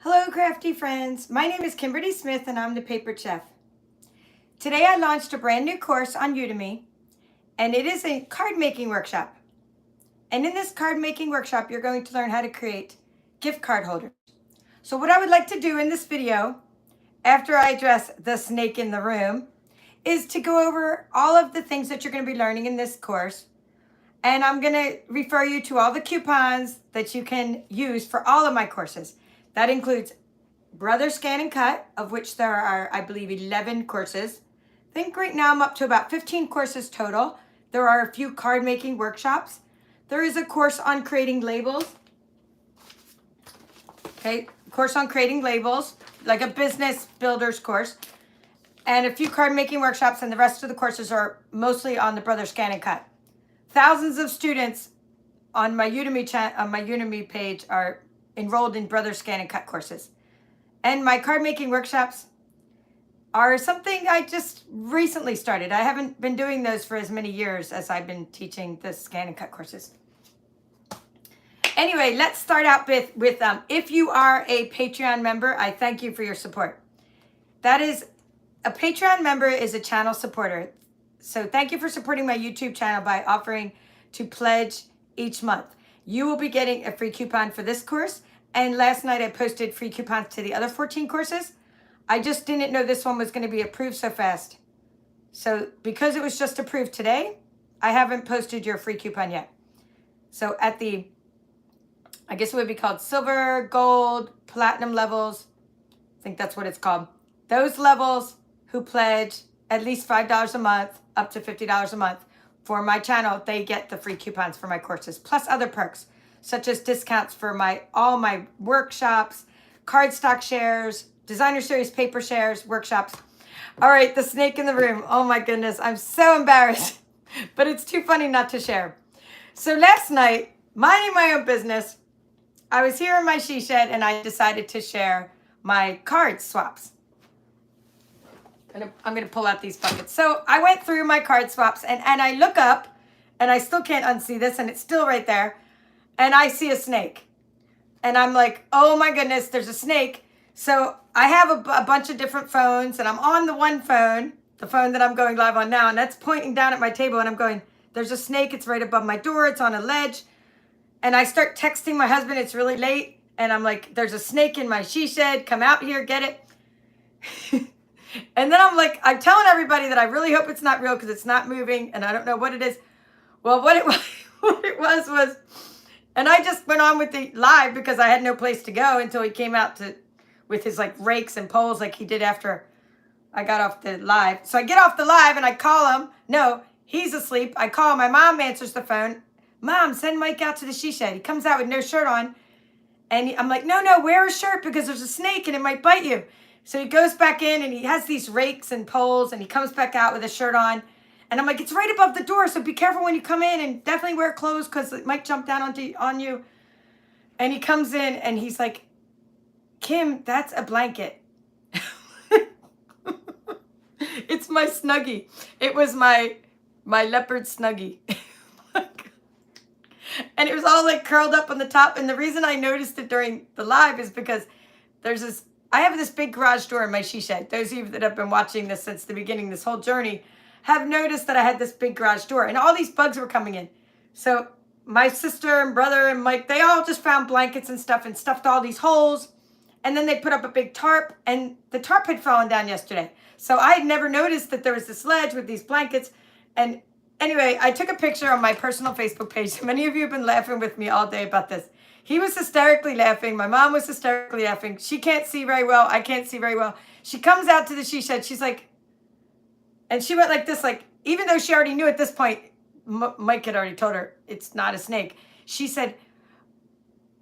Hello crafty friends, my name is Kimberly Smith and I'm the Paper Chef. Today I launched a brand new course on Udemy and it is a card making workshop. And in this card making workshop you're going to learn how to create gift card holders. So what I would like to do in this video, after I address the snake in the room, is to go over all of the things that you're going to be learning in this course. And I'm going to refer you to all the coupons that you can use for all of my courses. That includes Brother ScanNCut, of which there are, I believe, 11 courses. I think right now I'm up to about 15 courses total. There are a few card making workshops. There is a course on creating labels. Okay, course on creating labels, like a business builder's course. And a few card making workshops, and the rest of the courses are mostly on the Brother ScanNCut. Thousands of students on my Udemy page are enrolled in Brother ScanNCut courses. And my card making workshops are something I just recently started. I haven't been doing those for as many years as I've been teaching the ScanNCut courses. Anyway, let's start out with if you are a Patreon member, I thank you for your support. That is, a Patreon member is a channel supporter. So thank you for supporting my YouTube channel by offering to pledge each month. You will be getting a free coupon for this course. And last night I posted free coupons to the other 14 courses. I just didn't know this one was going to be approved so fast. So because it was just approved today, I haven't posted your free coupon yet. So at the, I guess it would be called silver, gold, platinum levels. I think that's what it's called. Those levels who pledge at least $5 a month, up to $50 a month for my channel, they get the free coupons for my courses, plus other perks, such as discounts for all my workshops, cardstock shares, designer series paper shares, workshops. All right, the snake in the room. Oh my goodness, I'm so embarrassed, but it's too funny not to share. So last night, minding my own business, I was here in my she shed and I decided to share my card swaps. I'm going to pull out these buckets. So I went through my card swaps and I look up and I still can't unsee this and it's still right there. And I see a snake. And I'm like, oh my goodness, there's a snake. So I have a bunch of different phones and I'm on the one phone, the phone that I'm going live on now. And that's pointing down at my table and I'm going, there's a snake. It's right above my door. It's on a ledge. And I start texting my husband. It's really late. And I'm like, there's a snake in my she shed. Come out here, get it. And then I'm like, I'm telling everybody that I really hope it's not real because it's not moving and I don't know what it is. Well, what it was, and I just went on with the live because I had no place to go until he came out with his like rakes and poles like he did after I got off the live. So I get off the live and I call him. No, he's asleep. I call my mom, answers the phone. Mom, send Mike out to the she shed. He comes out with no shirt on. And I'm like, no, wear a shirt because there's a snake and it might bite you. So he goes back in and he has these rakes and poles and he comes back out with a shirt on. And I'm like, it's right above the door, so be careful when you come in and definitely wear clothes because it might jump down on you. And he comes in and he's like, Kim, that's a blanket. It's my Snuggie. It was my leopard Snuggie. And it was all like curled up on the top. And the reason I noticed it during the live is because I have this big garage door in my she shed. Those of you that have been watching this since the beginning, this whole journey, have noticed that I had this big garage door and all these bugs were coming in. So my sister and brother and Mike, they all just found blankets and stuff and stuffed all these holes. And then they put up a big tarp and the tarp had fallen down yesterday. So I had never noticed that there was this ledge with these blankets. And anyway, I took a picture on my personal Facebook page. Many of you have been laughing with me all day about this. He was hysterically laughing. My mom was hysterically laughing. She can't see very well. I can't see very well. She comes out to the she shed. She's like, and she went like this, like, even though she already knew at this point, Mike had already told her it's not a snake. She said,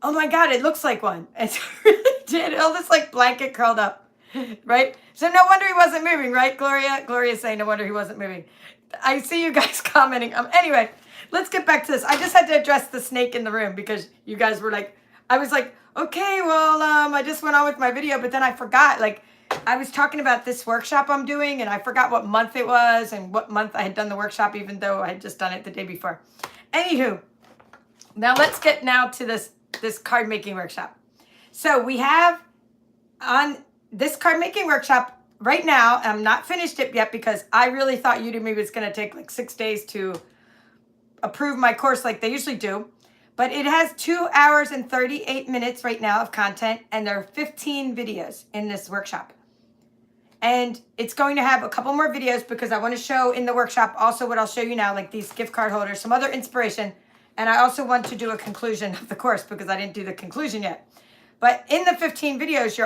oh my God, it looks like one. And it really did. All this like blanket curled up, right? So no wonder he wasn't moving, right, Gloria? Gloria's saying no wonder he wasn't moving. I see you guys commenting. Anyway, let's get back to this. I just had to address the snake in the room because you guys were like, I was like, okay, well, I just went on with my video, but then I forgot, like, I was talking about this workshop I'm doing and I forgot what month it was and what month I had done the workshop, even though I had just done it the day before. Anywho, now let's get to this card making workshop. So we have on this card making workshop right now, I'm not finished it yet because I really thought Udemy was going to take like 6 days to approve my course like they usually do. But it has 2 hours and 38 minutes right now of content, and there are 15 videos in this workshop. And it's going to have a couple more videos because I want to show in the workshop also what I'll show you now, like these gift card holders, some other inspiration. And I also want to do a conclusion of the course because I didn't do the conclusion yet. But in the 15 videos,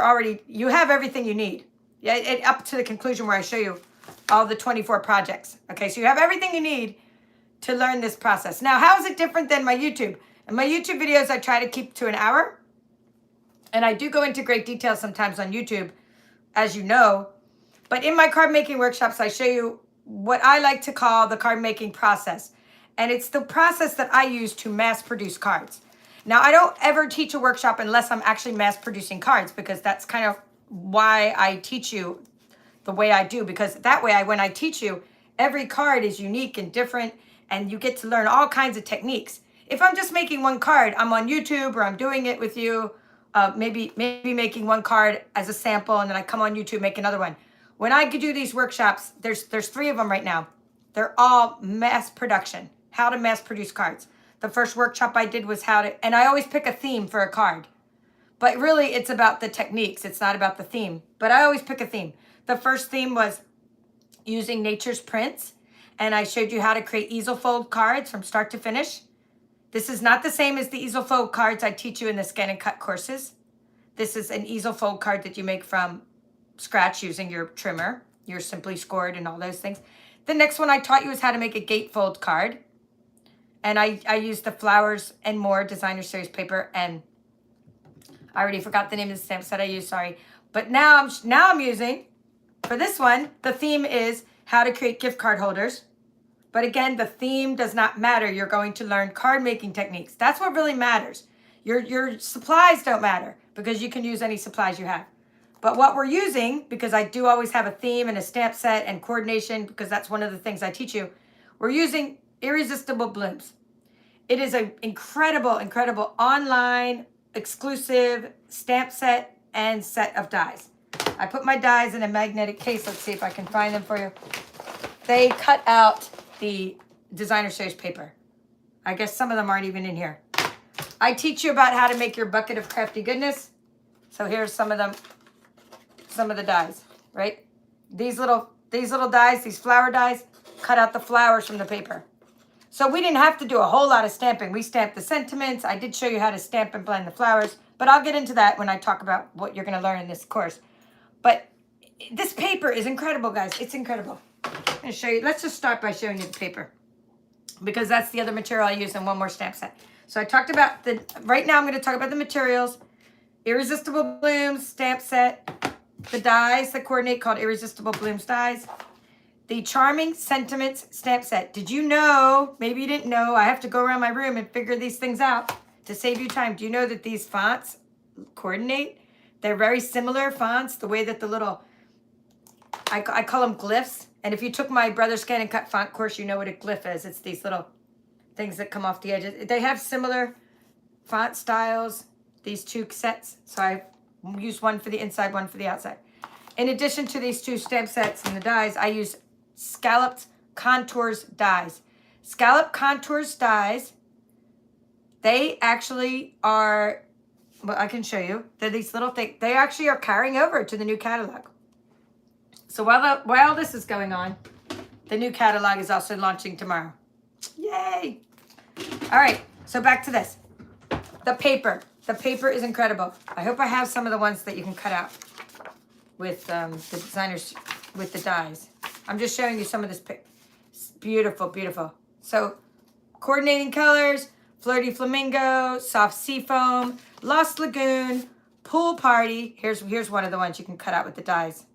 you have everything you need. Yeah, up to the conclusion where I show you all the 24 projects. Okay, so you have everything you need to learn this process. Now, how is it different than my YouTube? In my YouTube videos, I try to keep to an hour. And I do go into great detail sometimes on YouTube, as you know. But in my card making workshops, I show you what I like to call the card making process. And it's the process that I use to mass produce cards. Now, I don't ever teach a workshop unless I'm actually mass producing cards, because that's kind of why I teach you the way I do. Because that way, when I teach you, every card is unique and different, and you get to learn all kinds of techniques. If I'm just making one card, I'm on YouTube or I'm doing it with you, maybe making one card as a sample, and then I come on YouTube, make another one. When I do these workshops, there's 3 of them right now. They're all mass production, how to mass produce cards. The first workshop I did was and I always pick a theme for a card. But really, it's about the techniques. It's not about the theme. But I always pick a theme. The first theme was using nature's prints. And I showed you how to create easel fold cards from start to finish. This is not the same as the easel fold cards I teach you in the ScanNCut courses. This is an easel fold card that you make from scratch using your trimmer, your simply scored and all those things. The next one I taught you is how to make a gatefold card. And I used the Flowers and More designer series paper, and I already forgot the name of the stamp set I used, sorry. But now I'm using, for this one, the theme is how to create gift card holders. But again, the theme does not matter. You're going to learn card making techniques. That's what really matters. Your supplies don't matter because you can use any supplies you have. But what we're using, because I do always have a theme and a stamp set and coordination, because that's one of the things I teach you, we're using Irresistible Blooms. It is an incredible, incredible online exclusive stamp set and set of dies. I put my dies in a magnetic case. Let's see if I can find them for you. They cut out the designer series paper. I guess some of them aren't even in here. I teach you about how to make your bucket of crafty goodness. So here's some of them, some of the dies, right? These little dies, these flower dies, cut out the flowers from the paper. So we didn't have to do a whole lot of stamping. We stamped the sentiments. I did show you how to stamp and blend the flowers, but I'll get into that when I talk about what you're going to learn in this course. But this paper is incredible, guys. It's incredible. I'm going to show you. Let's just start by showing you the paper, because that's the other material I use in one more stamp set. So I talked about right now I'm going to talk about the materials. Irresistible Blooms stamp set. The dies that coordinate called Irresistible Blooms dies. The Charming Sentiments stamp set. Did you know, maybe you didn't know, I have to go around my room and figure these things out to save you time. Do you know that these fonts coordinate? They're very similar fonts, the way that the little, I call them glyphs. And if you took my Brother ScanNCut font course, you know what a glyph is. It's these little things that come off the edges. They have similar font styles, these 2 sets. So I use one for the inside, one for the outside. In addition to these 2 stamp sets and the dies, I use Scalloped Contours dies. Scallop Contours dies, they actually are, well, I can show you. They're these little things. They actually are carrying over to the new catalog. So while this is going on, the new catalog is also launching tomorrow. Yay! All right, so back to this. The paper. The paper is incredible. I hope I have some of the ones that you can cut out with the designers, with the dies. I'm just showing you some of this. It's beautiful, beautiful. So, coordinating colors, Flirty Flamingo, Soft Seafoam, Lost Lagoon, Pool Party. Here's one of the ones you can cut out with the dies.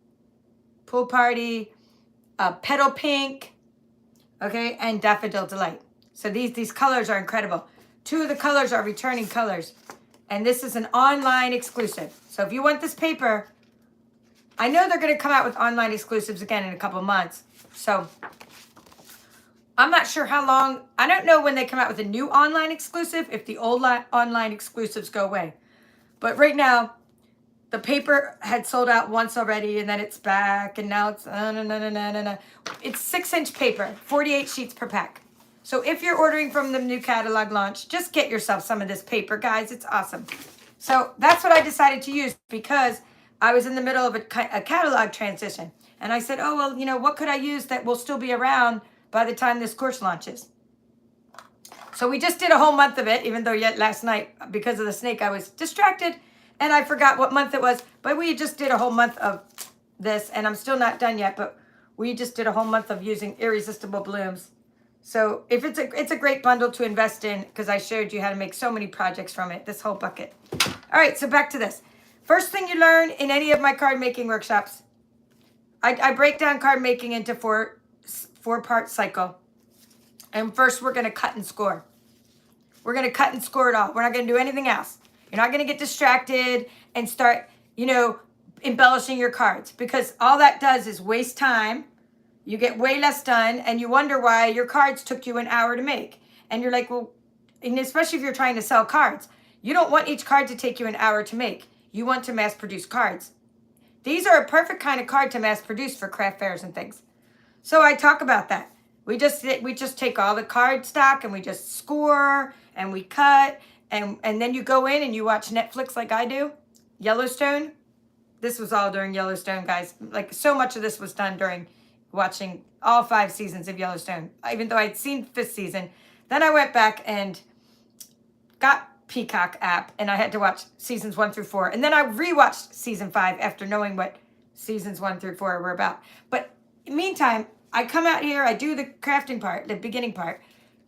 Pool Party, Petal Pink, okay, and Daffodil Delight. So these colors are incredible. 2 of the colors are returning colors. And this is an online exclusive. So if you want this paper, I know they're going to come out with online exclusives again in a couple months. So I'm not sure how long. I don't know when they come out with a new online exclusive, if the old online exclusives go away. But right now, the paper had sold out once already, and then it's back, and now it's no. It's 6-inch paper, 48 sheets per pack. So if you're ordering from the new catalog launch, just get yourself some of this paper, guys. It's awesome. So that's what I decided to use because I was in the middle of a catalog transition. And I said, oh, well, you know, what could I use that will still be around by the time this course launches? So we just did a whole month of it, even though yet last night, because of the snake, I was distracted and I forgot what month it was. But we just did a whole month of this, and I'm still not done yet, but we just did a whole month of using Irresistible blooms. So if it's a great bundle to invest in because I showed you how to make so many projects from it, this whole bucket. All right, so back to this. First thing you learn in any of my card making workshops, I break down card making into four-part cycle. And first we're going to cut and score. We're going to cut and score it all. We're not going to do anything else. You're not going to get distracted and start, you know, embellishing your cards because all that does is waste time. You get way less done and you wonder why your cards took you an hour to make. And you're like, well, and especially if you're trying to sell cards, you don't want each card to take you an hour to make. You want to mass produce cards. These are a perfect kind of card to mass produce for craft fairs and things. So I talk about that. We just take all the card stock and we just score and we cut and then you go in and you watch Netflix like I do. Yellowstone. This was all during Yellowstone, guys. Like so much of this was done during watching all 5 seasons of Yellowstone, even though I'd seen 5th season. Then I went back and got Peacock app and I had to watch seasons 1 through 4. And then I rewatched season 5 after knowing what seasons 1 through 4 were about. But in the meantime, I come out here, I do the crafting part, the beginning part,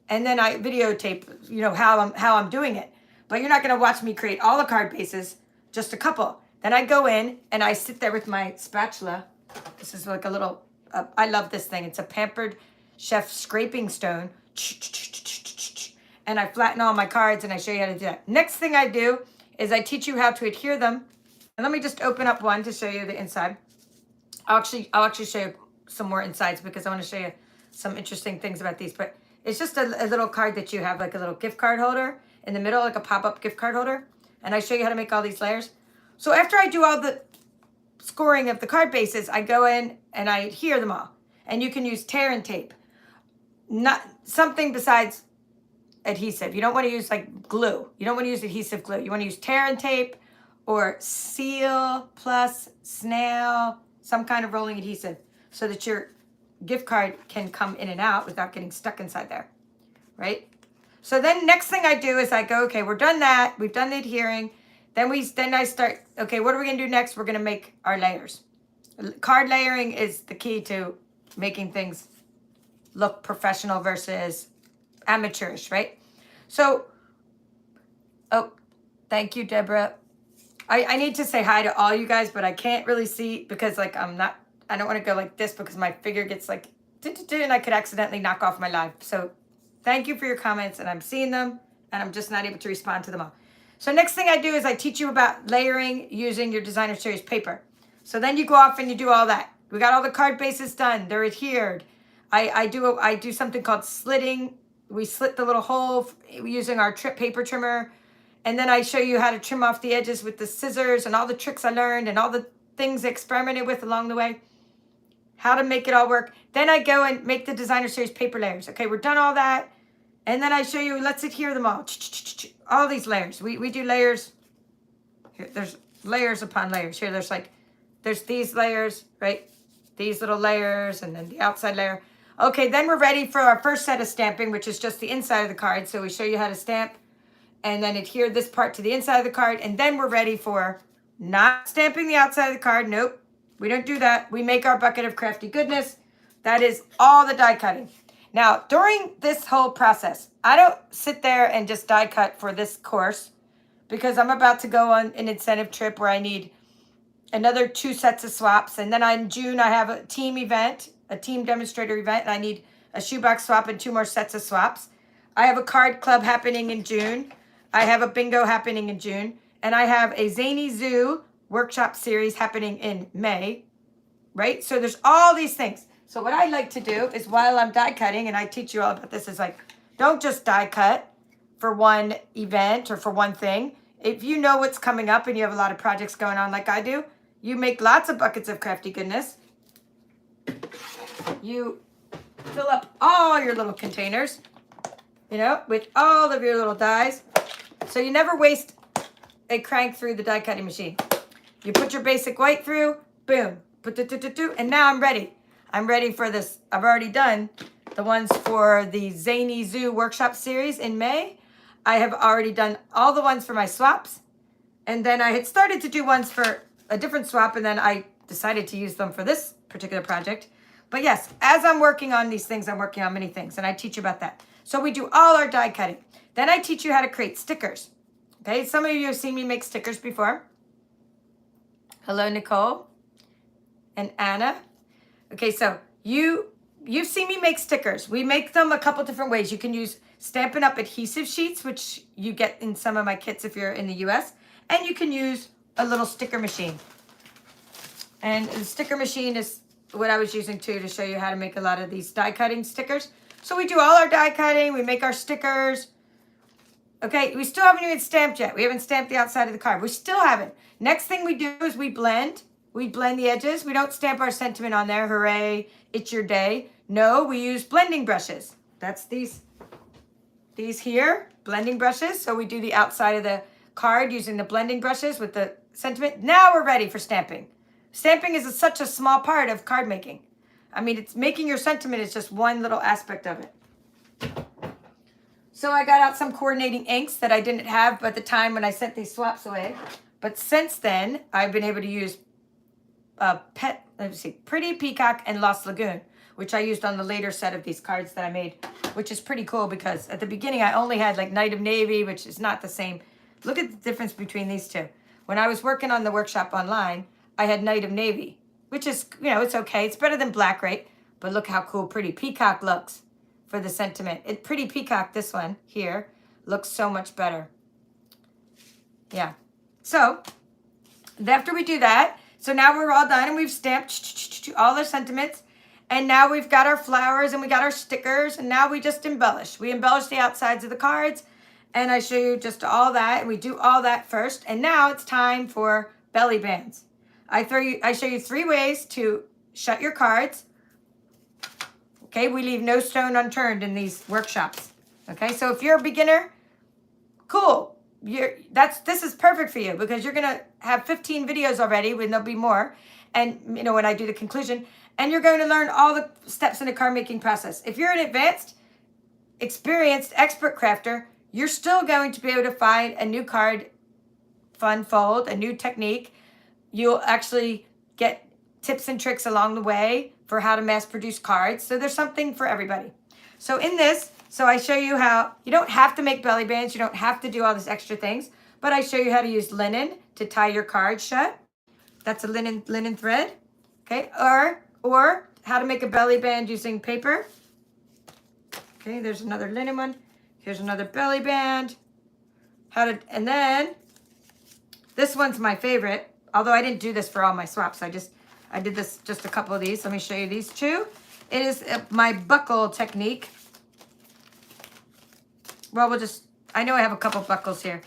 and then I videotape, you know, how I'm doing it. But you're not going to watch me create all the card bases, just a couple. Then I go in and I sit there with my spatula. This is like a little, I love this thing. It's a Pampered Chef scraping stone. And I flatten all my cards and I show you how to do that. Next thing I do is I teach you how to adhere them. And let me just open up one to show you the inside. I'll actually show you some more insides because I want to show you some interesting things about these. But it's just a little card that you have, like a little gift card holder in the middle, like a pop-up gift card holder. And I show you how to make all these layers. So after I do all the scoring of the card bases, I go in and I adhere them all. And you can use tear and tape. Not something besides adhesive. You don't want to use like glue. You don't want to use adhesive glue. You want to use tear and tape or seal plus snail, some kind of rolling adhesive so that your gift card can come in and out without getting stuck inside there, right? So then next thing I do is I go, okay, we're done that. We've done the adhering. Then I start, okay, what are we going to do next? We're going to make our layers. Card layering is the key to making things look professional versus amateurish, right? So, oh, thank you, Deborah. I need to say hi to all you guys, but I can't really see because like I don't want to go like this because my figure gets like, and I could accidentally knock off my live. So thank you for your comments and I'm seeing them and I'm just not able to respond to them all. So next thing I do is I teach you about layering using your designer series paper. So then you go off and you do all that. We got all the card bases done. They're adhered. I do something called slitting. We slit the little hole using our paper trimmer. And then I show you how to trim off the edges with the scissors and all the tricks I learned and all the things I experimented with along the way. How to make it all work. Then I go and make the designer series paper layers. Okay, we're done all that. And then I show you, let's adhere them all. All these layers. We do layers. Here, there's layers upon layers. Here, there's these layers, right? These little layers and then the outside layer. Okay, then we're ready for our first set of stamping, which is just the inside of the card. So we show you how to stamp and then adhere this part to the inside of the card. And then we're ready for not stamping the outside of the card. Nope, we don't do that. We make our bucket of crafty goodness. That is all the die cutting. Now, during this whole process, I don't sit there and just die cut for this course because I'm about to go on an incentive trip where I need another 2 sets of swaps. And then in June, I have a team event, a team demonstrator event, and I need a shoebox swap and 2 more sets of swaps. I have a card club happening in June. I have a bingo happening in June. And I have a Zany Zoo workshop series happening in May, right? So there's all these things. So what I like to do is while I'm die cutting, and I teach you all about this, is like, don't just die cut for one event or for one thing. if you know what's coming up and you have a lot of projects going on like I do, you make lots of buckets of crafty goodness. You fill up all your little containers, you know, with all of your little dies. So you never waste a crank through the die cutting machine. You put your basic white through, boom, and now I'm ready. I'm ready for this. I've already done the ones for the Zany Zoo workshop series in May. I have already done all the ones for my swaps. And then I had started to do ones for a different swap, and then I decided to use them for this particular project. But yes, as I'm working on these things, I'm working on many things, and I teach you about that. So we do all our die cutting. Then I teach you how to create stickers. Okay, some of you have seen me make stickers before. Hello, Nicole and Anna. Okay, so you've seen me make stickers. We make them a couple different ways. You can use Stampin' Up! Adhesive sheets, which you get in some of my kits if you're in the US. And you can use a little sticker machine. And the sticker machine is what I was using too to show you how to make a lot of these die cutting stickers. So we do all our die cutting, we make our stickers. Okay, we still haven't even stamped yet. We haven't stamped the outside of the card. We still haven't. Next thing we do is we blend. We blend the edges. We don't stamp our sentiment on there. Hooray, it's your day. No, we use blending brushes. That's these here, blending brushes. So we do the outside of the card using the blending brushes with the sentiment. Now we're ready for stamping. Stamping is such a small part of card making. I mean, it's making your sentiment is just one little aspect of it. So I got out some coordinating inks that I didn't have at the time when I sent these swaps away. But since then, I've been able to use Pretty Peacock and Lost Lagoon, which I used on the later set of these cards that I made, which is pretty cool because at the beginning I only had like Night of Navy, which is not the same. Look at the difference between these two. When I was working on the workshop online, I had Night of Navy, which is, you know, it's okay. It's better than black, right? But look how cool Pretty Peacock looks for the sentiment. Pretty Peacock, this one here, looks so much better. Yeah. So after we do that, so now we're all done and we've stamped all our sentiments. And now we've got our flowers and we got our stickers, and now we just embellish. We embellish the outsides of the cards, and I show you just all that, and we do all that first. And now it's time for belly bands. I show you 3 ways to shut your cards. Okay, we leave no stone unturned in these workshops. Okay, so if you're a beginner, cool. This is perfect for you because you're gonna have 15 videos already, when there'll be more. And you know, when I do the conclusion, and you're going to learn all the steps in the card making process. If you're an advanced, experienced, expert crafter, you're still going to be able to find a new card fun fold, a new technique. You'll actually get tips and tricks along the way for how to mass produce cards. So there's something for everybody. So in this, so I show you how, you don't have to make belly bands, you don't have to do all these extra things, but I show you how to use linen to tie your card shut. That's a linen thread, okay? Or how to make a belly band using paper. Okay, there's another linen one. Here's another belly band. And then this one's my favorite, although I didn't do this for all my swaps. I did this just a couple of these. Let me show you these 2. It is my buckle technique. Well, I know I have a couple buckles here.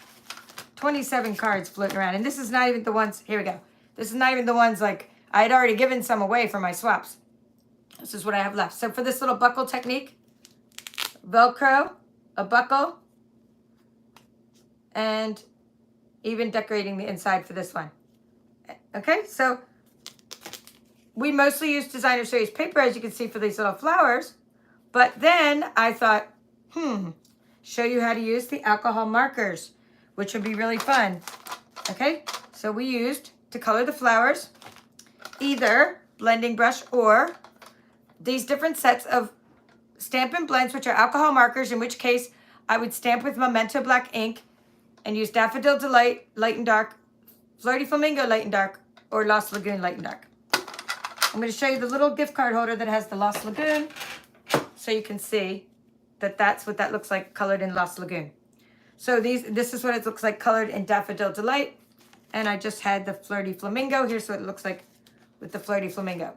27 cards floating around. And this is not even the ones, here we go. This is not even the ones like, I had already given some away for my swaps. This is what I have left. So for this little buckle technique, Velcro, a buckle, and even decorating the inside for this one. Okay, so we mostly use designer series paper, as you can see, for these little flowers. But then I thought, show you how to use the alcohol markers, which would be really fun. Okay, so we used, to color the flowers, either blending brush or these different sets of Stampin' Blends, which are alcohol markers, in which case I would stamp with Memento Black ink and use Daffodil Delight, light and dark, Flirty Flamingo, light and dark, or Lost Lagoon, light and dark. I'm going to show you the little gift card holder that has the Lost Lagoon, so you can see that that's what that looks like colored in Lost Lagoon. So this is what it looks like colored in Daffodil Delight. And I just had the Flirty Flamingo. Here's what it looks like with the Flirty Flamingo.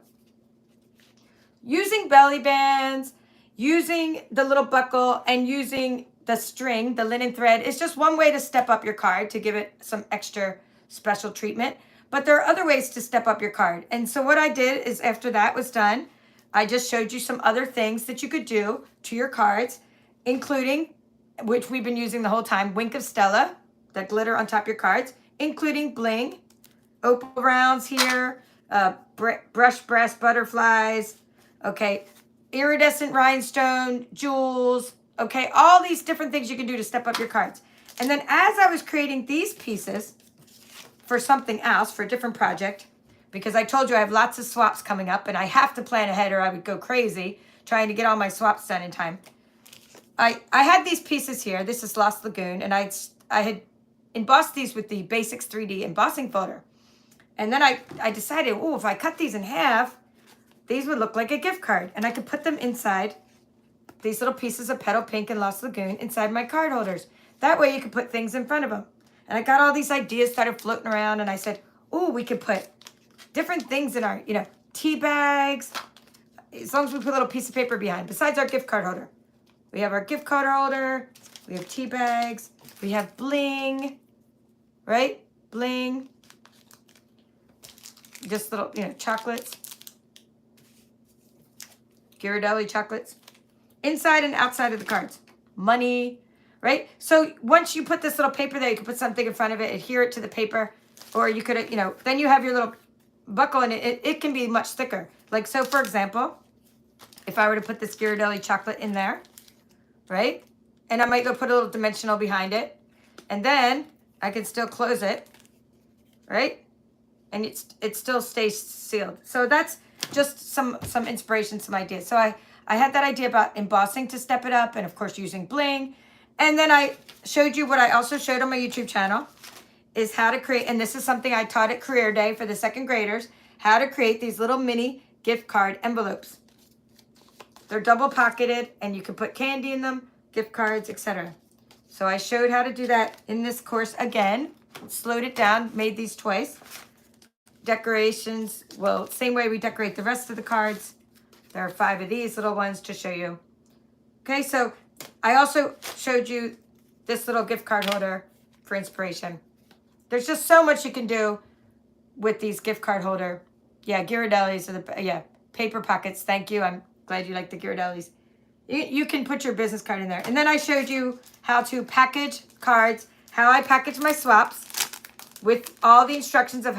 Using belly bands, using the little buckle, and using the string, the linen thread, is just one way to step up your card to give it some extra special treatment. But there are other ways to step up your card. And so what I did is after that was done, I just showed you some other things that you could do to your cards, including, which we've been using the whole time, Wink of Stella, that glitter on top of your cards, including bling, opal rounds here, brush breast butterflies, okay, iridescent rhinestone, jewels, okay, all these different things you can do to step up your cards. And then as I was creating these pieces for something else, for a different project, because I told you I have lots of swaps coming up and I have to plan ahead or I would go crazy trying to get all my swaps done in time. I had these pieces here. This is Lost Lagoon, and I had embossed these with the Basics 3D embossing folder. And then I decided, oh, if I cut these in half, these would look like a gift card. And I could put them inside these little pieces of Petal Pink and Lost Lagoon inside my card holders. That way you could put things in front of them. And I got all these ideas started floating around, and I said, oh, we could put different things in our, tea bags, as long as we put a little piece of paper behind, besides our gift card holder. We have our gift card holder, we have tea bags, we have bling, right? Bling. Just little, chocolates. Ghirardelli chocolates. Inside and outside of the cards. Money, right? So once you put this little paper there, you can put something in front of it, adhere it to the paper, or you could, then you have your little buckle, and it can be much thicker. Like, so for example, if I were to put this Ghirardelli chocolate in there, right? And I might go put a little dimensional behind it, and then I can still close it, right? And it still stays sealed. So that's just some inspiration, some ideas. So I had that idea about embossing to step it up, and of course using bling. And then I showed you what I also showed on my YouTube channel is how to create, and this is something I taught at Career Day for the second graders, how to create these little mini gift card envelopes. They're double pocketed, and you can put candy in them, gift cards, etc. So I showed how to do that in this course again. Slowed it down, made these twice. Decorations, well, same way we decorate the rest of the cards. There are 5 of these little ones to show you. Okay, so I also showed you this little gift card holder for inspiration. There's just so much you can do with these gift card holder. Yeah, Ghirardellis are paper pockets. Thank you. I'm glad you like the Ghirardellis. You can put your business card in there. And then I showed you how to package cards, how I package my swaps with all the instructions of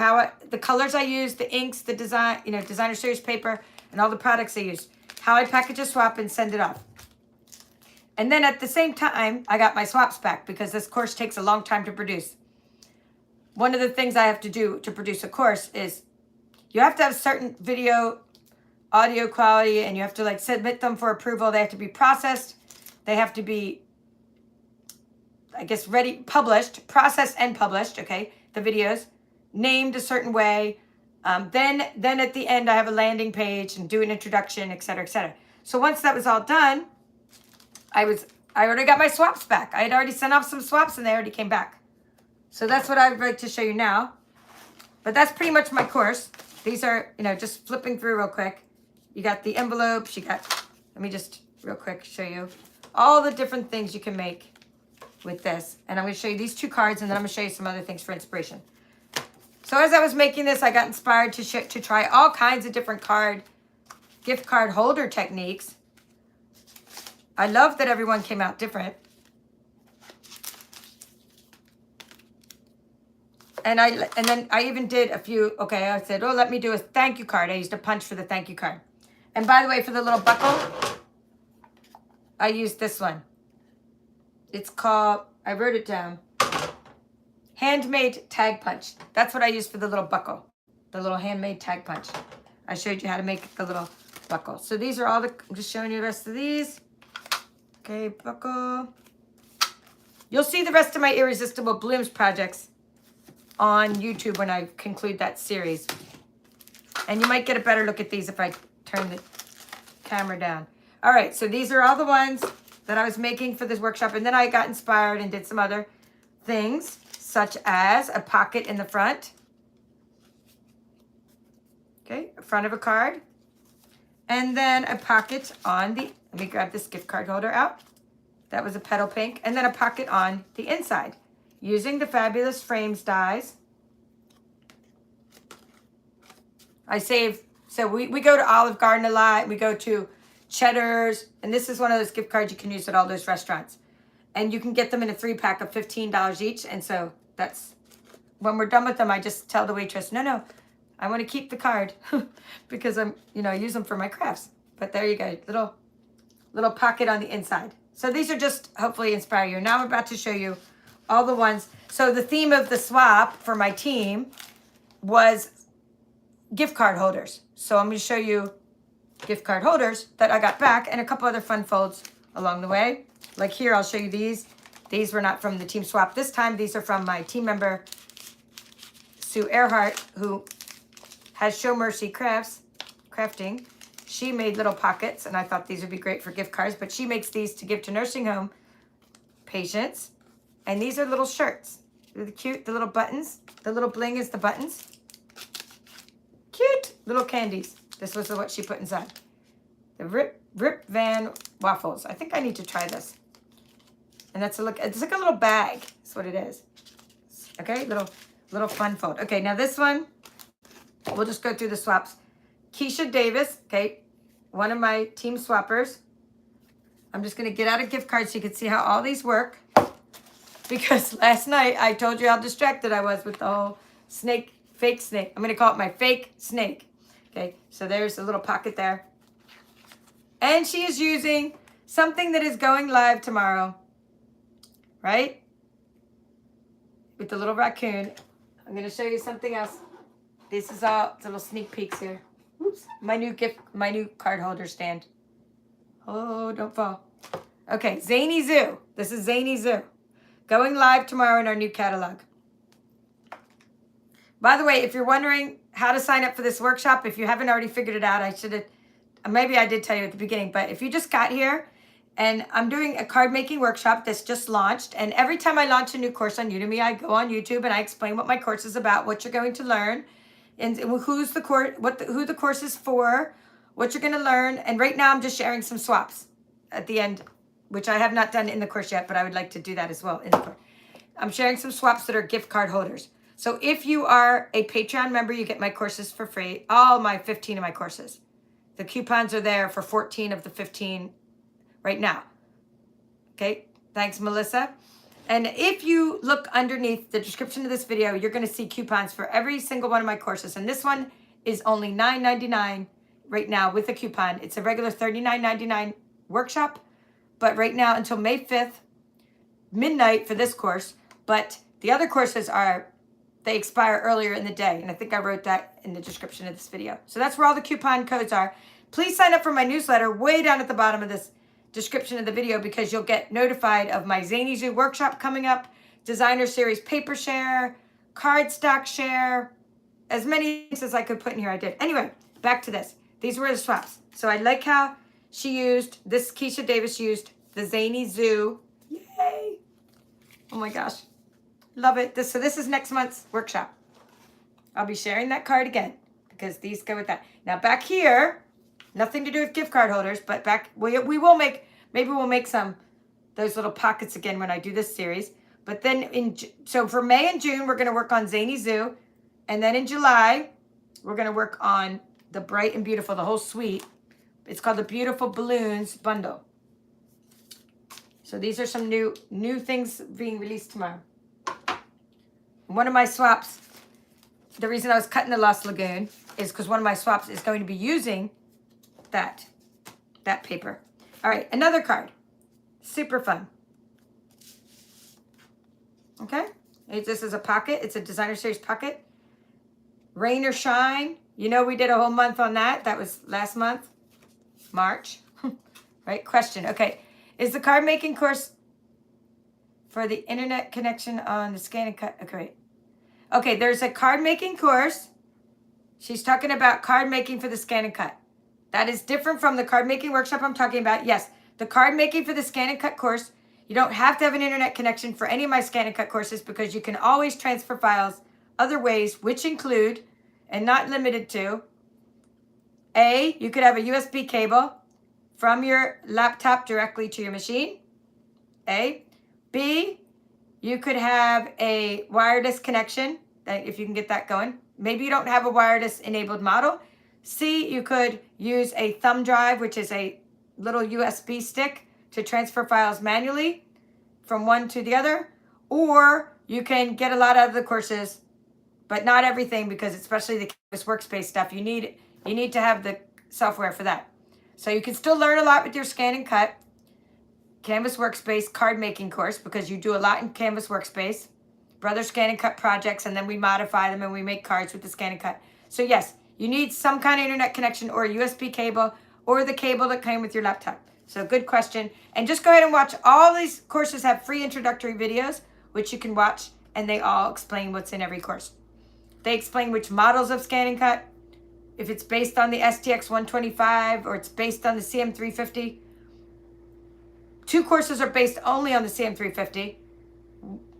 the colors I use, the inks, the design, designer series paper, and all the products I use. How I package a swap and send it off. And then at the same time, I got my swaps back because this course takes a long time to produce. One of the things I have to do to produce a course is you have to have certain video, audio quality, and you have to submit them for approval. They have to be processed. They have to be, I guess, published, processed and published, okay, the videos, named a certain way. Then at the end, I have a landing page and do an introduction, et cetera, et cetera. So once that was all done, I already got my swaps back. I had already sent off some swaps and they already came back. So that's what I'd like to show you now. But that's pretty much my course. These are, just flipping through real quick. You got the envelopes, let me just real quick show you all the different things you can make with this. And I'm going to show you these 2 cards, and then I'm going to show you some other things for inspiration. So as I was making this, I got inspired to try all kinds of different gift card holder techniques. I love that everyone came out different. And then I even did a few, okay, I said, oh, let me do a thank you card. I used a punch for the thank you card. And by the way, for the little buckle, I used this one. It's called, I wrote it down, handmade tag punch. That's what I used for the little buckle, the little handmade tag punch. I showed you how to make the little buckle. So these are all I'm just showing you the rest of these. Okay, buckle. You'll see the rest of my Irresistible Blooms projects on YouTube when I conclude that series. And you might get a better look at these if I turn the camera down. All right, so these are all the ones that I was making for this workshop. And then I got inspired and did some other things, such as a pocket in the front. Okay, front of a card. And then a pocket on the, let me grab this gift card holder out. That was a petal pink. And then a pocket on the inside using the Fabulous Frames dies. I save, so we go to Olive Garden a lot. We go to Cheddar's. And this is one of those gift cards you can use at all those restaurants. And you can get them in a 3-pack of $15 each. And so that's, when we're done with them, I just tell the waitress, no, I want to keep the card because I use them for my crafts. But there you go, little pocket on the inside. So these are just hopefully inspire you. Now I'm about to show you all the ones. So the theme of the swap for my team was gift card holders. So I'm going to show you gift card holders that I got back and a couple other fun folds along the way. Like here, I'll show you these. These were not from the team swap this time. These are from my team member, Sue Earhart, who has Show Mercy Crafting. She made little pockets, and I thought these would be great for gift cards, but she makes these to give to nursing home patients. And these are little shirts. They're cute, the little buttons. The little bling is the buttons. Cute little candies. This was what she put inside. The Rip Van waffles. I think I need to try this. And that's it's like a little bag. That's what it is. Okay, little fun fold. Okay, now this one, we'll just go through the swaps. Keisha Davis, okay, one of my team swappers. I'm just going to get out a gift card so you can see how all these work. Because last night I told you how distracted I was with the whole fake snake. I'm going to call it my fake snake. Okay, so there's a little pocket there. And she is using something that is going live tomorrow, right? With the little raccoon. I'm going to show you something else. This is all little sneak peeks here. Oops. My new card holder stand. Oh, don't fall. Okay, Zany Zoo. This is Zany Zoo. Going live tomorrow in our new catalog. By the way, if you're wondering how to sign up for this workshop, if you haven't already figured it out, maybe I did tell you at the beginning, but if you just got here, and I'm doing a card making workshop that's just launched, and every time I launch a new course on Udemy, I go on YouTube and I explain what my course is about, what you're going to learn, and who the course is for, what you're going to learn. And right now I'm just sharing some swaps at the end, which I have not done in the course yet, but I would like to do that as well in the course. I'm sharing some swaps that are gift card holders. So if you are a Patreon member, you get my courses for free, all 15 of my courses. The coupons are there for 14 of the 15 right now. Okay, thanks, Melissa. And if you look underneath the description of this video, you're going to see coupons for every single one of my courses. And this one is only $9.99 right now with a coupon. It's a regular $39.99 workshop, but right now until May 5th, midnight for this course. But the other courses they expire earlier in the day. And I think I wrote that in the description of this video. So that's where all the coupon codes are. Please sign up for my newsletter way down at the bottom of this description of the video, because you'll get notified of my Zany Zoo workshop coming up, designer series paper share, cardstock share, as many things as I could put in here I did. Anyway, back to this. These were the swaps. So I like how Keisha Davis used the Zany Zoo. Yay! Oh my gosh. Love it. So this is next month's workshop. I'll be sharing that card again because these go with that. Now back here, nothing to do with gift card holders, but maybe we'll make those little pockets again when I do this series. But then so for May and June, we're going to work on Zany Zoo. And then in July, we're going to work on the Bright and Beautiful, the whole suite. It's called the Beautiful Balloons Bundle. So these are some new things being released tomorrow. One of my swaps, the reason I was cutting the Lost Lagoon is because one of my swaps is going to be using that paper. All right, another card. Super fun. Okay, this is a pocket. It's a designer series pocket. Rain or shine. You know, we did a whole month on that. That was last month, March. Right, question. Okay, is the card making course for the internet connection on the ScanNCut? Okay, wait. Okay, there's a card making course. She's talking about card making for the ScanNCut. That is different from the card making workshop I'm talking about. Yes, the card making for the ScanNCut course, you don't have to have an internet connection for any of my ScanNCut courses because you can always transfer files other ways, which include, and not limited to, you could have a USB cable from your laptop directly to your machine. A. B, you could have a wireless connection, if you can get that going. Maybe you don't have a wireless enabled model. C, you could use a thumb drive, which is a little USB stick to transfer files manually from one to the other. Or you can get a lot out of the courses, but not everything, because especially the Canvas Workspace stuff, you need to have the software for that. So you can still learn a lot with your ScanNCut Canvas Workspace card making course, because you do a lot in Canvas Workspace, brother ScanNCut projects, and then we modify them and we make cards with the ScanNCut. So yes, you need some kind of internet connection or a USB cable or the cable that came with your laptop. So good question. And just go ahead and watch. All these courses have free introductory videos, which you can watch, and they all explain what's in every course. They explain which models of ScanNCut, if it's based on the STX 125 or it's based on the CM350. 2 courses are based only on the CM350.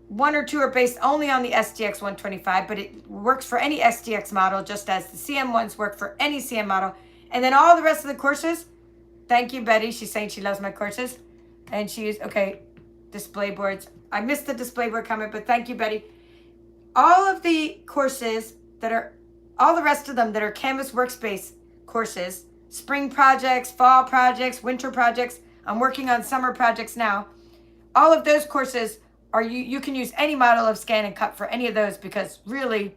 1 or 2 are based only on the STX 125, but it works for any STX model, just as the CM ones work for any CM model. And then all the rest of the courses, thank you, Betty. She's saying she loves my courses. And she used, okay, display boards. I missed the display board comment, but thank you, Betty. All of the courses all the rest of them that are Canvas Workspace courses, spring projects, fall projects, winter projects, I'm working on summer projects now. All of those courses you can use any model of ScanNCut for any of those, because really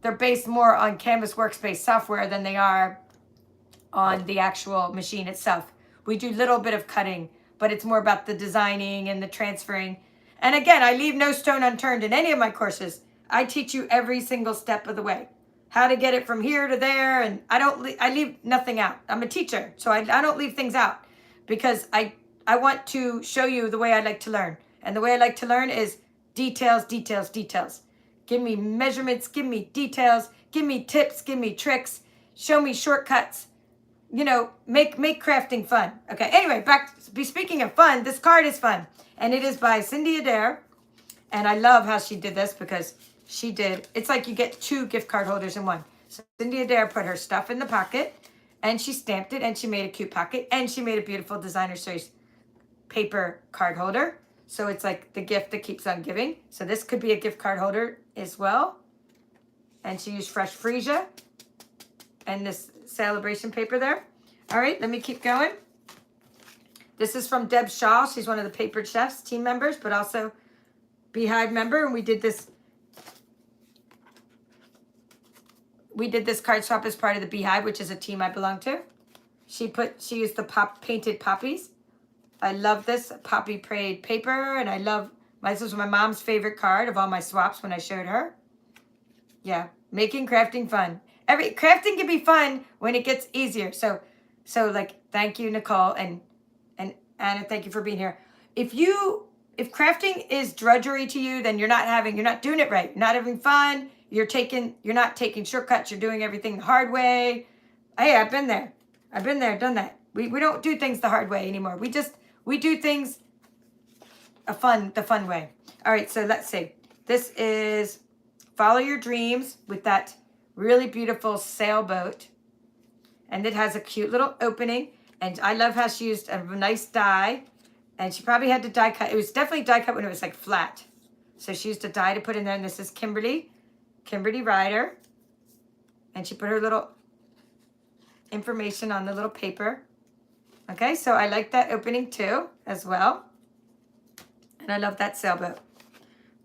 they're based more on Canvas Workspace software than they are on the actual machine itself. We do a little bit of cutting, but it's more about the designing and the transferring. And again, I leave no stone unturned in any of my courses. I teach you every single step of the way, how to get it from here to there, and I leave nothing out. I'm a teacher, so I don't leave things out, because I want to show you the way I like to learn. And the way I like to learn is details, details, details. Give me measurements, give me details, give me tips, give me tricks, show me shortcuts. You know, make crafting fun. Okay, anyway, speaking of fun, this card is fun. And it is by Cindy Adair. And I love how she did this, because it's like you get 2 gift card holders in one. So Cindy Adair put her stuff in the pocket, and she stamped it, and she made a cute pocket, and she made a beautiful designer series paper card holder. So it's like the gift that keeps on giving. So this could be a gift card holder as well. And she used fresh freesia and this celebration paper there. All right, let me keep going. This is from Deb Shaw. She's one of the Papered Chefs team members, but also Beehive member. And we did this card swap as part of the Beehive, which is a team I belong to. She used the painted poppies. I love this poppy parade paper, and this was my mom's favorite card of all my swaps when I showed her. Yeah, making crafting fun. Crafting can be fun when it gets easier. So like, thank you, Nicole, and Anna, thank you for being here. If crafting is drudgery to you, then you're not doing it right. You're not having fun. You're not taking shortcuts. You're doing everything the hard way. Hey, I've been there, done that. We don't do things the hard way anymore. We do things the fun way. All right, so let's see. This is Follow Your Dreams with that really beautiful sailboat. And it has a cute little opening. And I love how she used a nice die. And she probably had to die cut. It was definitely die cut when it was like flat. So she used a die to put in there. And this is Kimberly Ryder. And she put her little information on the little paper. Okay, so I like that opening too, as well. And I love that sailboat.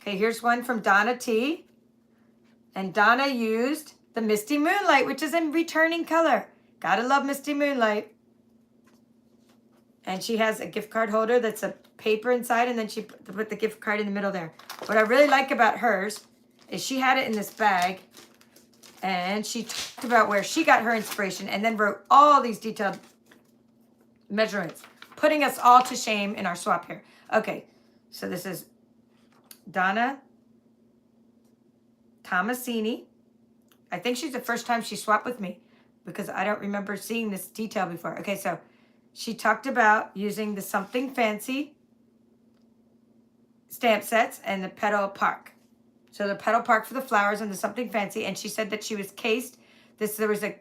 Okay, here's one from Donna T. And Donna used the Misty Moonlight, which is in returning color. Gotta love Misty Moonlight. And she has a gift card holder that's a paper inside, and then she put the gift card in the middle there. What I really like about hers is she had it in this bag, and she talked about where she got her inspiration, and then wrote all these detailed measurements, putting us all to shame in our swap here. Okay, so this is Donna Tomasini. I think she's the first time she swapped with me, because I don't remember seeing this detail before. Okay, so she talked about using the Something Fancy stamp sets and the Petal Park. So the Petal Park for the flowers and the Something Fancy. And she said that she was cased. There was a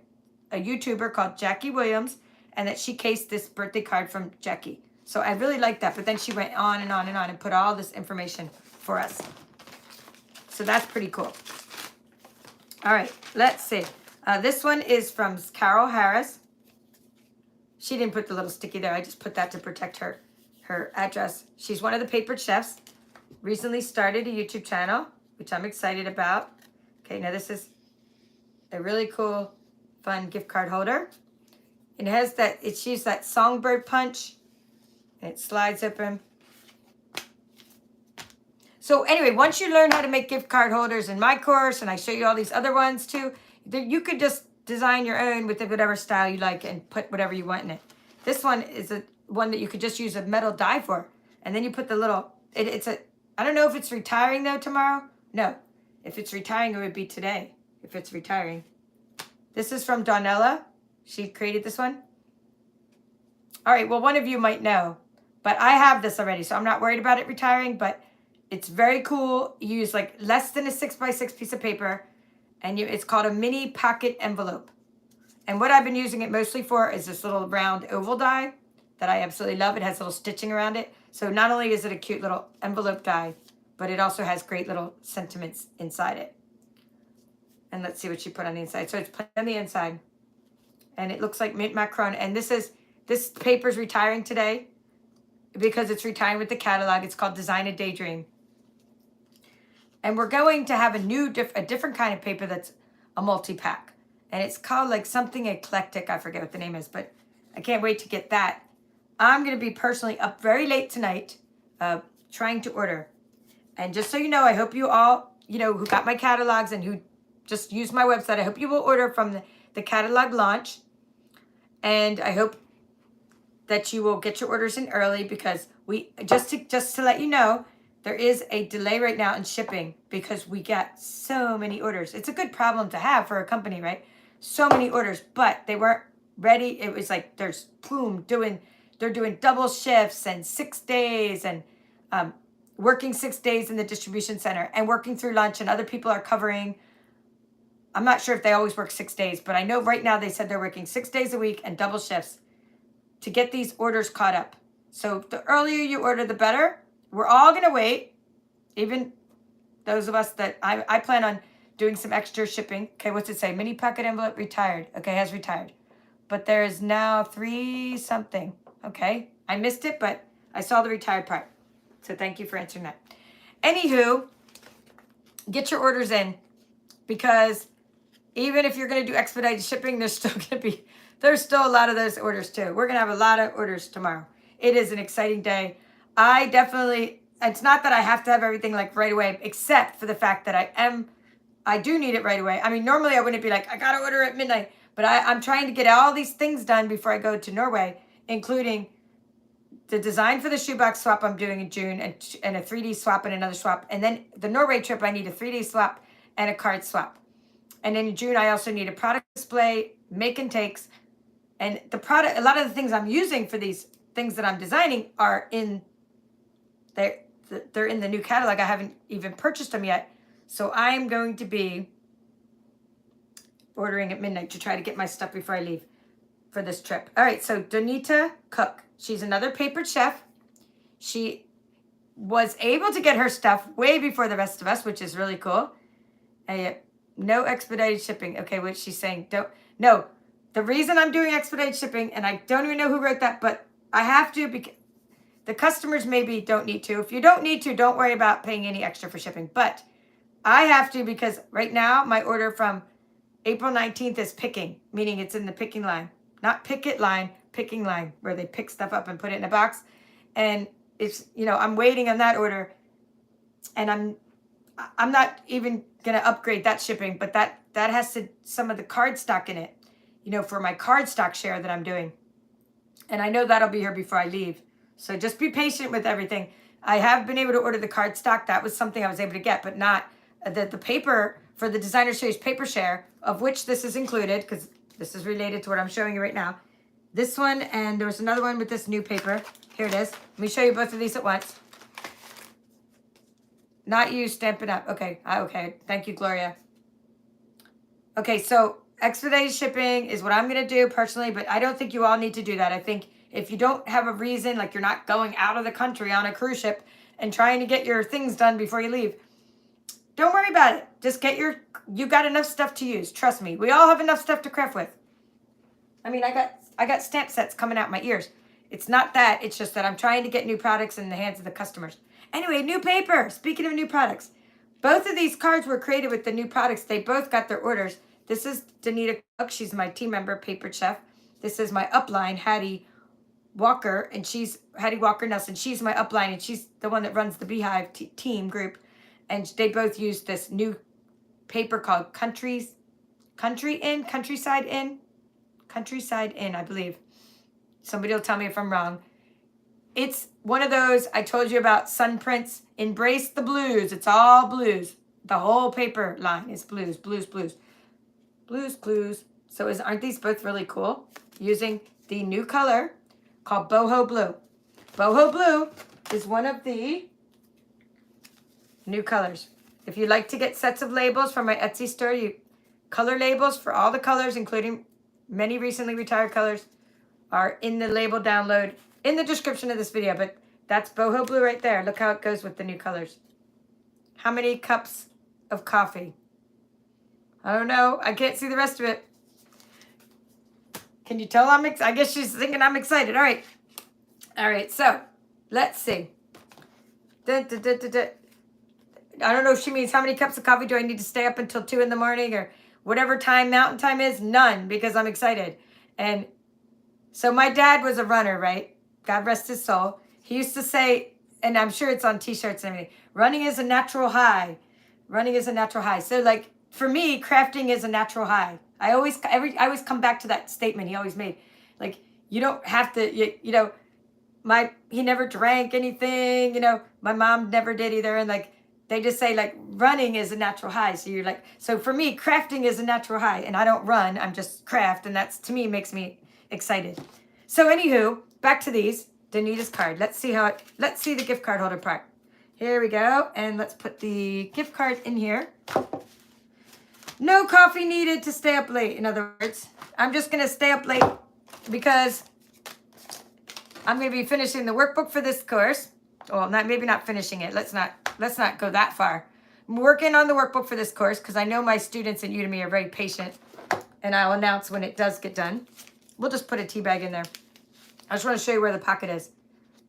YouTuber called Jackie Williams, and that she cased this birthday card from Jackie. So I really like that. But then she went on and on and on and put all this information for us. So that's pretty cool. All right, let's see. This one is from Carol Harris. She didn't put the little sticky there. I just put that to protect her address. She's one of the papered chefs. Recently started a YouTube channel, which I'm excited about. Okay, now this is a really cool, fun gift card holder. It has that, it's used that songbird punch. And it slides open. So anyway, once you learn how to make gift card holders in my course, and I show you all these other ones too, you could just design your own with whatever style you like and put whatever you want in it. This one is one that you could just use a metal die for. And then you put the little, I don't know if it's retiring though tomorrow. No, if it's retiring, it would be today. If it's retiring. This is from Donella. She created this one. All right, well, one of you might know, but I have this already, so I'm not worried about it retiring, but it's very cool. You use like less than a 6x6 piece of paper, and it's called a mini pocket envelope. And what I've been using it mostly for is this little round oval die that I absolutely love. It has little stitching around it. So not only is it a cute little envelope die, but it also has great little sentiments inside it. And let's see what she put on the inside. So it's plain on the inside. And it looks like mint macaron. And this paper's retiring today because it's retiring with the catalog. It's called Design a Daydream. And we're going to have a different kind of paper that's a multi-pack. And it's called like something eclectic. I forget what the name is, but I can't wait to get that. I'm going to be personally up very late tonight trying to order. And just so you know, I hope you all, who got my catalogs and who just use my website, I hope you will order from the catalog launch. And I hope that you will get your orders in early because just to let you know, there is a delay right now in shipping because we get so many orders. It's a good problem to have for a company, right? So many orders, but they weren't ready. It was like there's they're doing double shifts and 6 days and working 6 days in the distribution center and working through lunch, and other people are covering. I'm not sure if they always work 6 days, but I know right now they said they're working 6 days a week and double shifts to get these orders caught up. So the earlier you order, the better. We're all going to wait, even those of us that I plan on doing some extra shipping. Okay, what's it say? Mini pocket envelope retired. Okay, has retired. But there is now 3 something. Okay, I missed it, but I saw the retired part. So thank you for answering that. Anywho, get your orders in because even if you're going to do expedited shipping, there's still a lot of those orders too. We're going to have a lot of orders tomorrow. It is an exciting day. It's not that I have to have everything like right away, except for the fact that I do need it right away. I mean, normally I wouldn't be like, I got to order at midnight, but I'm trying to get all these things done before I go to Norway, including the design for the shoebox swap I'm doing in June and a 3D swap and another swap. And then the Norway trip, I need a 3D swap and a card swap. And then in June, I also need a product display, make and takes. And a lot of the things I'm using for these things that I'm designing are they're in the new catalog. I haven't even purchased them yet. So I'm going to be ordering at midnight to try to get my stuff before I leave for this trip. All right, so Donita Cook. She's another papered chef. She was able to get her stuff way before the rest of us, which is really cool. No expedited shipping. Okay, what she's saying. No. The reason I'm doing expedited shipping, and I don't even know who wrote that, but I have to because the customers maybe don't need to. If you don't need to, don't worry about paying any extra for shipping. But I have to because right now my order from April 19th is picking, meaning it's in the picking line. Not picket line, picking line, where they pick stuff up and put it in a box. And it's, I'm waiting on that order. And I'm not even going to upgrade that shipping, but that has some of the card stock in it, for my card stock share that I'm doing. And I know that'll be here before I leave. So just be patient with everything. I have been able to order the card stock. That was something I was able to get, but not the paper for the Designer Series paper share, of which this is included, because this is related to what I'm showing you right now. This one, and there was another one with this new paper. Here it is. Let me show you both of these at once. Not you, Stampin' Up. Okay. Okay. Thank you, Gloria. Okay, so expedited shipping is what I'm going to do personally, but I don't think you all need to do that. I think If you don't have a reason, like you're not going out of the country on a cruise ship and trying to get your things done before you leave, don't worry about it. Just get you got enough stuff to use. Trust me. We all have enough stuff to craft with. I mean, I got stamp sets coming out my ears. It's not that. It's just that I'm trying to get new products in the hands of the customers. Anyway, new paper. Speaking of new products, both of these cards were created with the new products. They both got their orders. This is Danita Cook. She's my team member, paper chef. This is my upline, Hattie Walker, and she's Hattie Walker Nelson. She's my upline, and she's the one that runs the Beehive team group. And they both use this new paper called Countryside Inn, I believe. Somebody will tell me if I'm wrong. It's one of those, I told you about sun prints. Embrace the blues. It's all blues. The whole paper line is blues, blues, blues. Blues, clues. So aren't these both really cool? Using the new color called Boho Blue. Boho Blue is one of the new colors. If you'd like to get sets of labels from my Etsy store, color labels for all the colors, including many recently retired colors, are in the label download in the description of this video. But that's Boho Blue right there. Look how it goes with the new colors. How many cups of coffee? I don't know. I can't see the rest of it. Can you tell I'm excited? I guess she's thinking I'm excited. All right. All right. So let's see. I don't know if she means how many cups of coffee do I need to stay up until 2 in the morning or whatever time Mountain Time is. None, because I'm excited. And so my dad was a runner, right? God rest his soul. He used to say, and I'm sure it's on t-shirts and everything, running is a natural high. Running is a natural high. So like for me, crafting is a natural high. I always come back to that statement he always made. Like, you don't have to, you know, he never drank anything, you know, my mom never did either. And like, they just say like running is a natural high. So you're like, so for me, crafting is a natural high, and I don't run, I'm just craft. And that's, to me, makes me excited. So anywho, back to these, Danita's card. Let's see the gift card holder part. Here we go. And let's put the gift card in here. No coffee needed to stay up late. In other words, I'm just going to stay up late because I'm going to be finishing the workbook for this course. Well, maybe not finishing it. Let's not go that far. I'm working on the workbook for this course because I know my students in Udemy are very patient, and I'll announce when it does get done. We'll just put a tea bag in there. I just want to show you where the pocket is.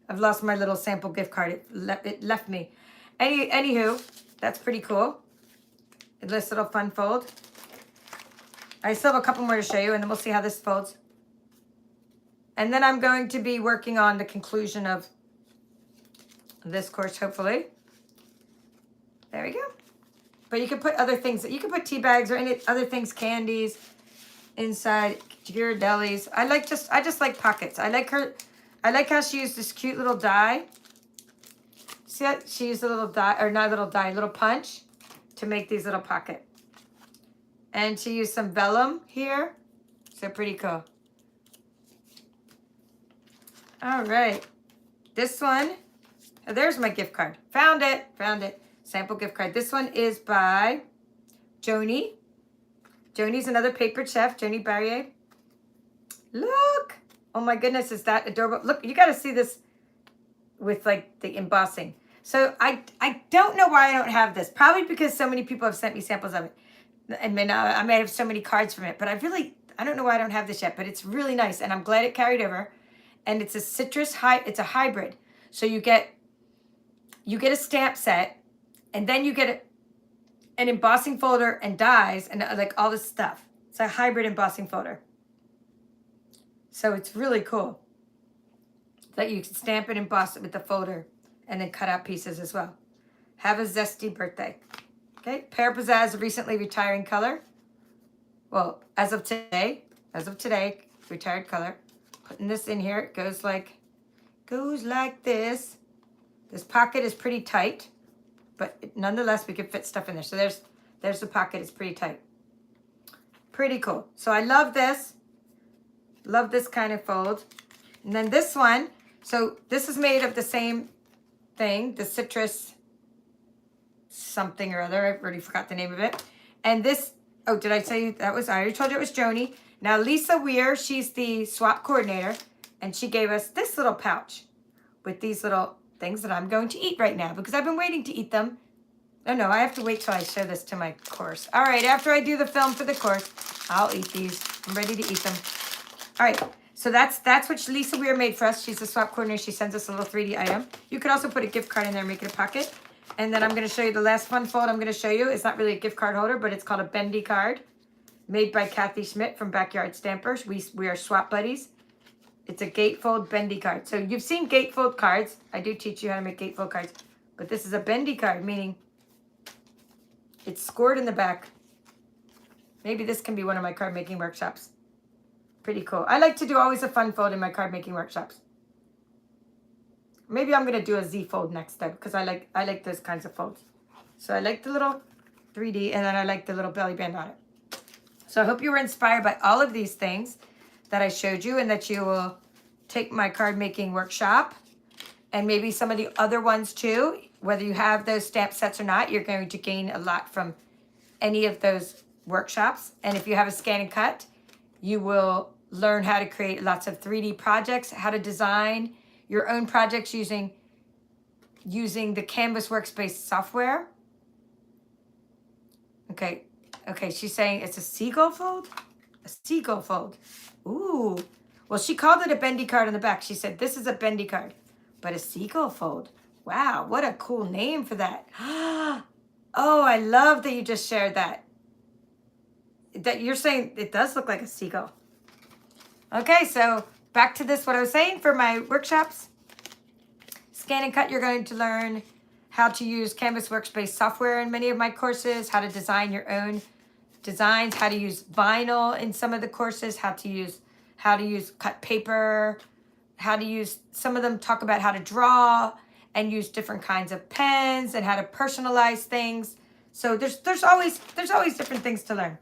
I've lost my little sample gift card. It left me. Anywho, that's pretty cool. This little fun fold. I still have a couple more to show you, and then we'll see how this folds. And then I'm going to be working on the conclusion of this course, hopefully. There we go. But you can put other things. You can put tea bags or any other things, candies inside your delis. I just like pockets. I like how she used this cute little die. See that? She used a little die, or not a little die, a little punch to make these little pocket. And she used some vellum here. So pretty cool. All right. This one, oh, there's my gift card. Found it. Sample gift card. This one is by Joni. Joni's another paper chef, Joni Barrier. Look. Oh my goodness, is that adorable? Look, you got to see this with like the embossing. So I don't know why I don't have this. Probably because so many people have sent me samples of it. I may have so many cards from it, but I don't know why I don't have this yet, but it's really nice. And I'm glad it carried over. And it's a citrus it's a hybrid. So you get a stamp set, and then you get an embossing folder and dies and like all this stuff. It's a hybrid embossing folder. So it's really cool that you can stamp and emboss it with the folder and then cut out pieces as well. Have a zesty birthday. Okay, Pear Pizzazz, recently retiring color. Well, as of today, retired color. Putting this in here, it goes like this. This pocket is pretty tight, but nonetheless, we can fit stuff in there. So there's the pocket, it's pretty tight. Pretty cool. So I love this. Love this kind of fold. And then this one, so this is made of the same thing, the citrus something or other. I already forgot the name of it. And this, oh, did I say that was, I already told you it was Joni. Now, Lisa Weir, she's the swap coordinator, And she gave us this little pouch with these little things that I'm going to eat right now because I've been waiting to eat them. Oh no, I have to wait till I show this to my course. All right, after I do the film for the course, I'll eat these. I'm ready to eat them. All right, so that's what Lisa Weir made for us. She's the swap coordinator. She sends us a little 3D item. You could also put a gift card in there and make it a pocket. And then I'm going to show you the last fun fold I'm going to show you. It's not really a gift card holder, but it's called a bendy card made by Kathy Schmidt from Backyard Stampers. We are swap buddies. It's a gatefold bendy card. So you've seen gatefold cards. I do teach you how to make gatefold cards. But this is a bendy card, meaning it's scored in the back. Maybe this can be one of my card making workshops. Pretty cool. I like to do always a fun fold in my card making workshops. Maybe I'm going to do a Z fold next though, because I like those kinds of folds. So I like the little 3D, and then I like the little belly band on it. So I hope you were inspired by all of these things that I showed you, and that you will take my card making workshop and maybe some of the other ones too. Whether you have those stamp sets or not, you're going to gain a lot from any of those workshops. And if you have a ScanNCut, you will learn how to create lots of 3D projects, how to design your own projects using the Canvas Workspace software. Okay, she's saying it's a seagull fold? A seagull fold. Ooh. Well, she called it a bendy card on the back. She said, this is a bendy card, but a seagull fold. Wow, what a cool name for that. Oh, I love that you just shared that. That you're saying it does look like a seagull. Okay, so back to this, what I was saying for my workshops. ScanNCut, you're going to learn how to use Canvas Workspace software in many of my courses, how to design your own designs, how to use vinyl in some of the courses, how to use cut paper, how to use, some of them talk about how to draw and use different kinds of pens and how to personalize things. So there's always different things to learn.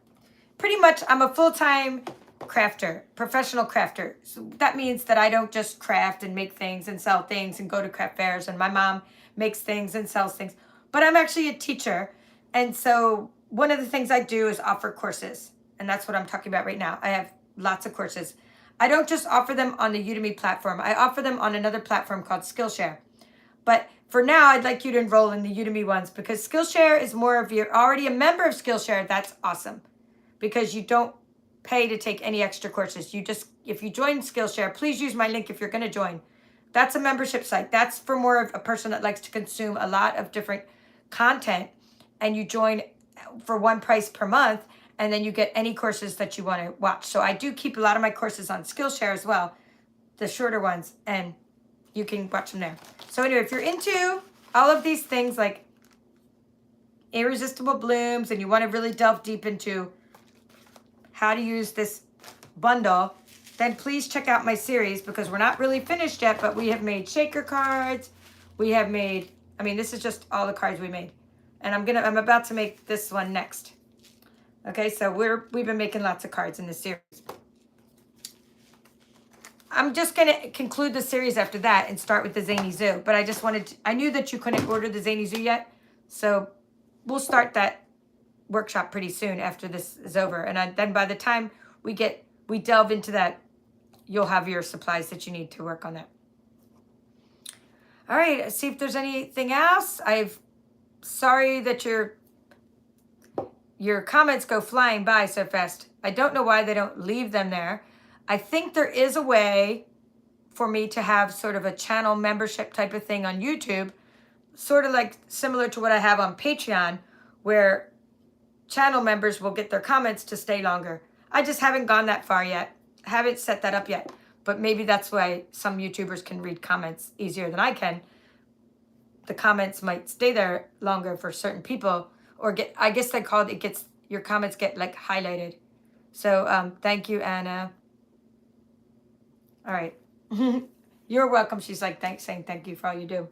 Pretty much I'm a full-time crafter, professional crafter. So that means that I don't just craft and make things and sell things and go to craft fairs, and my mom makes things and sells things, but I'm actually a teacher. And so one of the things I do is offer courses, and that's what I'm talking about right now. I have lots of courses. I don't just offer them on the Udemy platform. I offer them on another platform called Skillshare. But for now, I'd like you to enroll in the Udemy ones, because Skillshare is more of, you're already a member of Skillshare. That's awesome, because you don't pay to take any extra courses. You just, if you join Skillshare, please use my link if you're going to join. That's a membership site. That's for more of a person that likes to consume a lot of different content, and you join for one price per month, and then you get any courses that you want to watch. So I do keep a lot of my courses on Skillshare as well, the shorter ones, and you can watch them there. So anyway, if you're into all of these things like Irresistible Blooms, and you want to really delve deep into how to use this bundle, then please check out my series, because we're not really finished yet, but we have made shaker cards. We have made, I mean, this is just all the cards we made. And I'm about to make this one next. Okay, so we've been making lots of cards in this series. I'm just gonna conclude the series after that and start with the Zany Zoo. But I just wanted to, I knew that you couldn't order the Zany Zoo yet, so we'll start that workshop pretty soon after this is over. And then by the time we delve into that, you'll have your supplies that you need to work on that. All right, let's see if there's anything else. Sorry that your comments go flying by so fast. I don't know why they don't leave them there. I think there is a way for me to have sort of a channel membership type of thing on YouTube, sort of like similar to what I have on Patreon, where channel members will get their comments to stay longer. I just haven't gone that far yet. I haven't set that up yet, but maybe that's why some YouTubers can read comments easier than I can. The comments might stay there longer for certain people, or I guess they call it, your comments get like highlighted. So thank you, Anna. All right. You're welcome. She's like, saying thank you for all you do.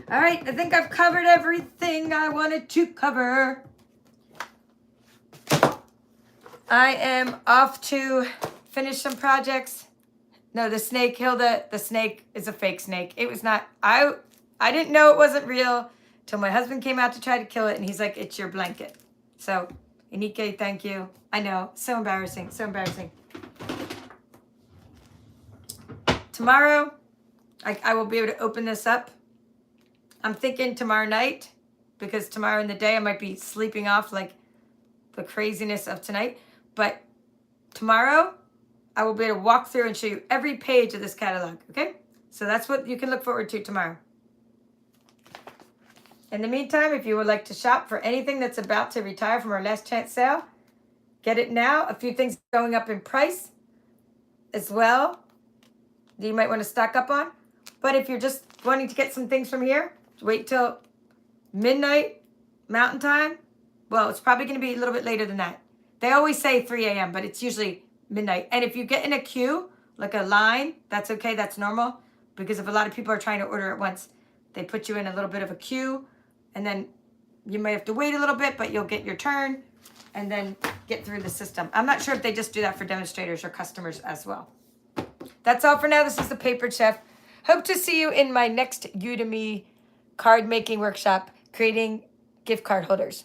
All right, I think I've covered everything I wanted to cover. I am off to finish some projects. No, the snake, Hilda, the snake is a fake snake. It was not, I didn't know it wasn't real till my husband came out to try to kill it, and he's like, it's your blanket. So, Inike, thank you. I know, so embarrassing, so embarrassing. tomorrow, I will be able to open this up. I'm thinking tomorrow night, because tomorrow in the day I might be sleeping off like the craziness of tonight. But tomorrow, I will be able to walk through and show you every page of this catalog, okay? So that's what you can look forward to tomorrow. In the meantime, if you would like to shop for anything that's about to retire from our last chance sale, get it now. A few things going up in price as well that you might want to stock up on. But if you're just wanting to get some things from here, wait till midnight Mountain Time. Well, it's probably going to be a little bit later than that. They always say 3 a.m., but it's usually midnight. And if you get in a queue, like a line, that's okay. That's normal. Because if a lot of people are trying to order at once, they put you in a little bit of a queue. And then you might have to wait a little bit, but you'll get your turn and then get through the system. I'm not sure if they just do that for demonstrators or customers as well. That's all for now. This is the Papered Chef. Hope to see you in my next Udemy card making workshop, creating gift card holders.